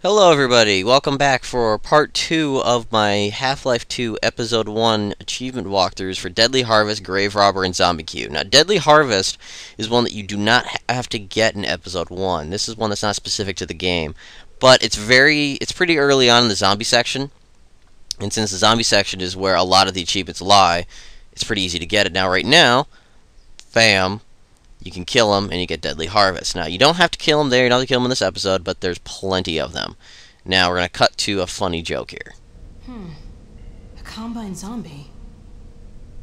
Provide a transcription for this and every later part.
Hello everybody, welcome back for part 2 of my Half-Life 2 Episode 1 achievement walkthroughs for Deadly Harvest, Grave Robber, and Zombie Q. Now, Deadly Harvest is one that you do not have to get in Episode 1. This is one that's not specific to the game. But it's pretty early on in the zombie section, and since the zombie section is where a lot of the achievements lie, it's pretty easy to get it. Now, right now, bam, you can kill them, and you get Deadly Harvest. Now, you don't have to kill them there, you don't have to kill them in this episode, but there's plenty of them. Now, we're going to cut to a funny joke here. A combine zombie.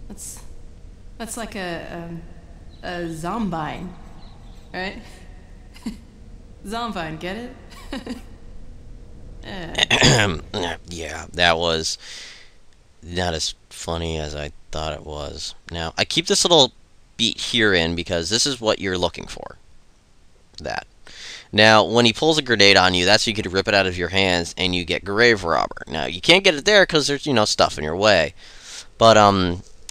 That's like a zombine, right? Zombine, get it? Yeah, that was not as funny as I thought it was. Now, I keep this little beat here in because this is what you're looking for. That. Now, when he pulls a grenade on you, that's so you can rip it out of your hands and you get Grave Robber. Now, you can't get it there because there's, stuff in your way. But,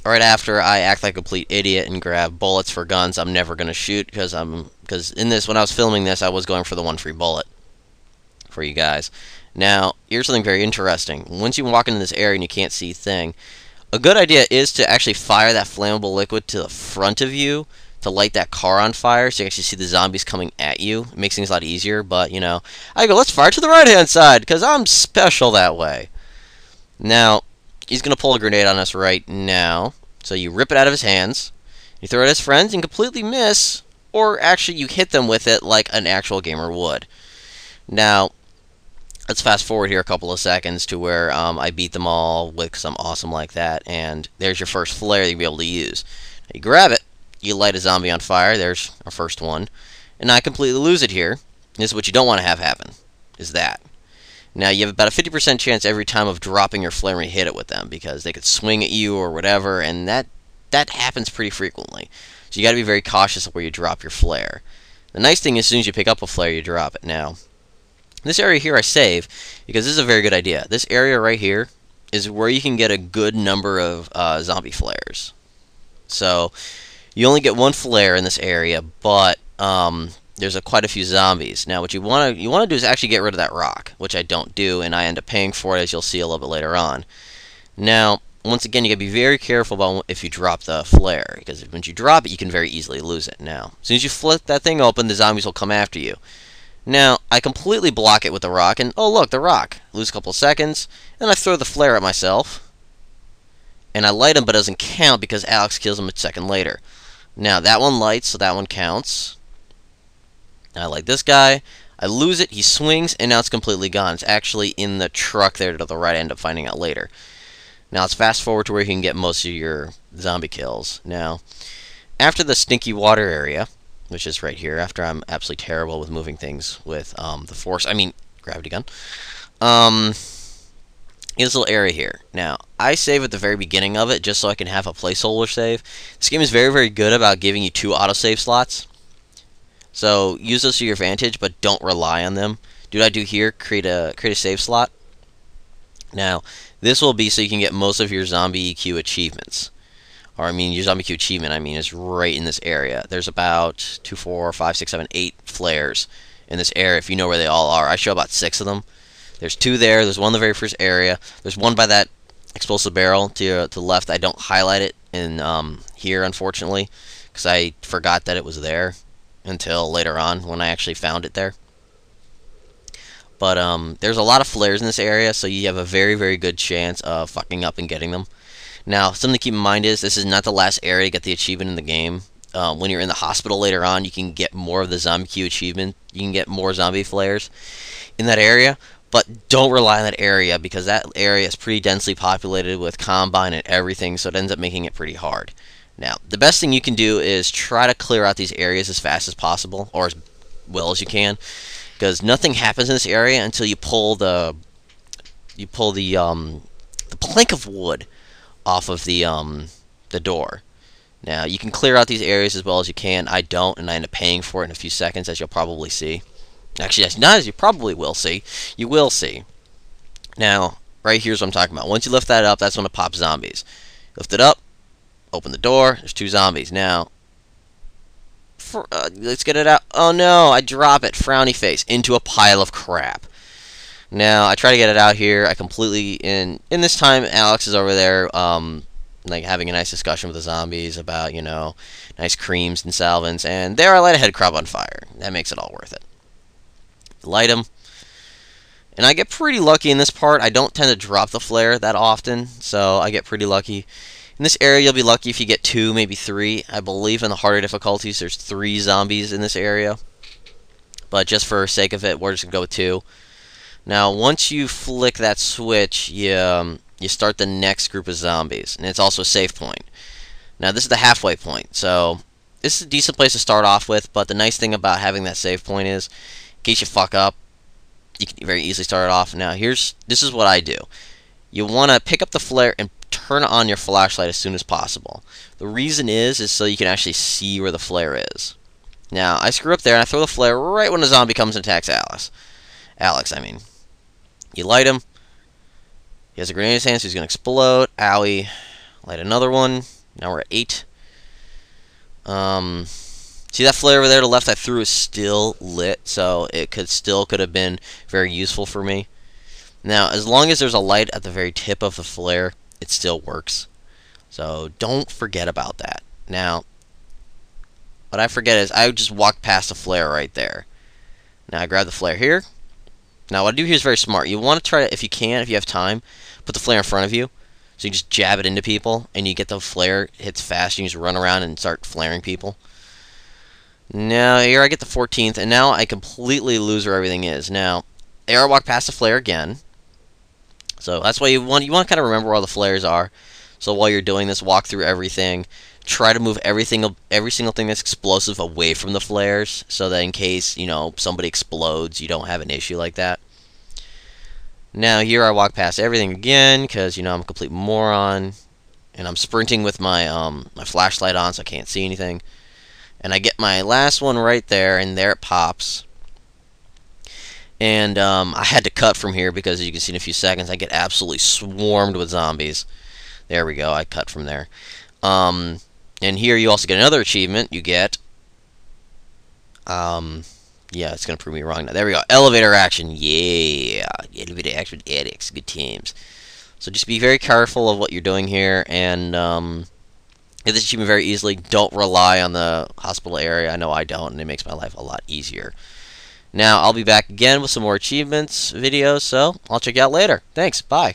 right after I act like a complete idiot and grab bullets for guns I'm never going to shoot because in this, when I was filming this, I was going for the one free bullet for you guys. Now, here's something very interesting. Once you walk into this area and you can't see a thing, a good idea is to actually fire that flammable liquid to the front of you to light that car on fire so you actually see the zombies coming at you. It makes things a lot easier, but, I go, let's fire to the right-hand side because I'm special that way. Now, he's going to pull a grenade on us right now. So you rip it out of his hands, you throw it at his friends and completely miss, or actually you hit them with it like an actual gamer would. Now, let's fast forward here a couple of seconds to where I beat them all because I'm awesome like that, and there's your first flare you'll be able to use. You grab it, you light a zombie on fire, there's our first one, and I completely lose it here. This is what you don't want to have happen, is that. Now, you have about a 50% chance every time of dropping your flare when you hit it with them, because they could swing at you or whatever, and that happens pretty frequently. So you got to be very cautious of where you drop your flare. The nice thing is, as soon as you pick up a flare, you drop it. Now, this area here I save, because this is a very good idea. This area right here is where you can get a good number of zombie flares. So, you only get one flare in this area, but there's quite a few zombies. Now, what you want to do is actually get rid of that rock, which I don't do, and I end up paying for it, as you'll see a little bit later on. Now, once again, you got to be very careful about if you drop the flare, because once you drop it, you can very easily lose it. Now, as soon as you flip that thing open, the zombies will come after you. Now, I completely block it with the rock, and oh look, the rock. Lose a couple of seconds, and I throw the flare at myself. And I light him, but it doesn't count because Alex kills him a second later. Now, that one lights, so that one counts. I light this guy. I lose it, he swings, and now it's completely gone. It's actually in the truck there to the right, I end up finding out later. Now, let's fast forward to where you can get most of your zombie kills. Now, after the stinky water area, which is right here, after I'm absolutely terrible with moving things with the force, gravity gun. This little area here. Now, I save at the very beginning of it just so I can have a placeholder save. This game is very, very good about giving you 2 autosave slots. So, use those to your advantage, but don't rely on them. Do what I do here, create a save slot. Now, this will be so you can get most of your zombie EQ achievements. Or, your zombie Q achievement, is right in this area. There's about 2, 4, 5, 6, 7, 8 flares in this area, if you know where they all are. I show about 6 of them. There's 2 there. There's one in the very first area. There's one by that explosive barrel to the left. I don't highlight it in here, unfortunately, because I forgot that it was there until later on when I actually found it there. But there's a lot of flares in this area, so you have a very, very good chance of fucking up and getting them. Now, something to keep in mind is this is not the last area to get the achievement in the game. When you're in the hospital later on, you can get more of the zombie Q achievement. You can get more zombie flares in that area, but don't rely on that area because that area is pretty densely populated with Combine and everything, so it ends up making it pretty hard. Now, the best thing you can do is try to clear out these areas as fast as possible, or as well as you can, because nothing happens in this area until you pull the plank of wood off of the door. Now, you can clear out these areas as well as you can. I don't, and I end up paying for it in a few seconds, as you'll probably see. Actually, not as you probably will see. You will see. Now, right here's what I'm talking about. Once you lift that up, that's when it pops zombies. Lift it up, open the door, there's 2 zombies. Now, let's get it out. Oh no, I drop it, frowny face, into a pile of crap. Now I try to get it out here. I completely in this time Alex is over there, like having a nice discussion with the zombies about nice creams and salvins, and there I light a head crab on fire. That makes it all worth it. Light them, and I get pretty lucky in this part. I don't tend to drop the flare that often, so I get pretty lucky. In this area, you'll be lucky if you get 2, maybe 3. I believe in the harder difficulties, there's 3 zombies in this area, but just for sake of it, we're just gonna go with 2. Now, once you flick that switch, you start the next group of zombies, and it's also a save point. Now, this is the halfway point, so this is a decent place to start off with, but the nice thing about having that save point is, in case you fuck up, you can very easily start it off. Now, this is what I do. You want to pick up the flare and turn on your flashlight as soon as possible. The reason is so you can actually see where the flare is. Now, I screw up there, and I throw the flare right when the zombie comes and attacks Alex, I mean. You light him. He has a grenade in his hand, so he's going to explode. Owie. Light another one. Now we're at 8. See that flare over there to the left I threw is still lit, so it could have been very useful for me. Now, as long as there's a light at the very tip of the flare, it still works. So don't forget about that. Now, what I forget is I just walked past the flare right there. Now I grab the flare here. Now what I do here is very smart. You want to try to, if you have time, put the flare in front of you. So you just jab it into people, and you get the flare hits fast, and you just run around and start flaring people. Now here I get the 14th, and now I completely lose where everything is. Now, here I walk past the flare again. So that's why you want to kind of remember where all the flares are. So while you're doing this, walk through everything. Try to move every single thing that's explosive away from the flares, so that in case somebody explodes, you don't have an issue like that. Now here I walk past everything again because I'm a complete moron, and I'm sprinting with my my flashlight on, so I can't see anything. And I get my last one right there, and there it pops. And I had to cut from here because, as you can see in a few seconds, I get absolutely swarmed with zombies. There we go. I cut from there. And here you also get another achievement. You get yeah, it's going to prove me wrong now. There we go. Elevator action. Yeah. Elevator action addicts. Good teams. So just be very careful of what you're doing here, and get this achievement very easily. Don't rely on the hospital area. I know I don't, and it makes my life a lot easier. Now, I'll be back again with some more achievements videos, so I'll check you out later. Thanks. Bye.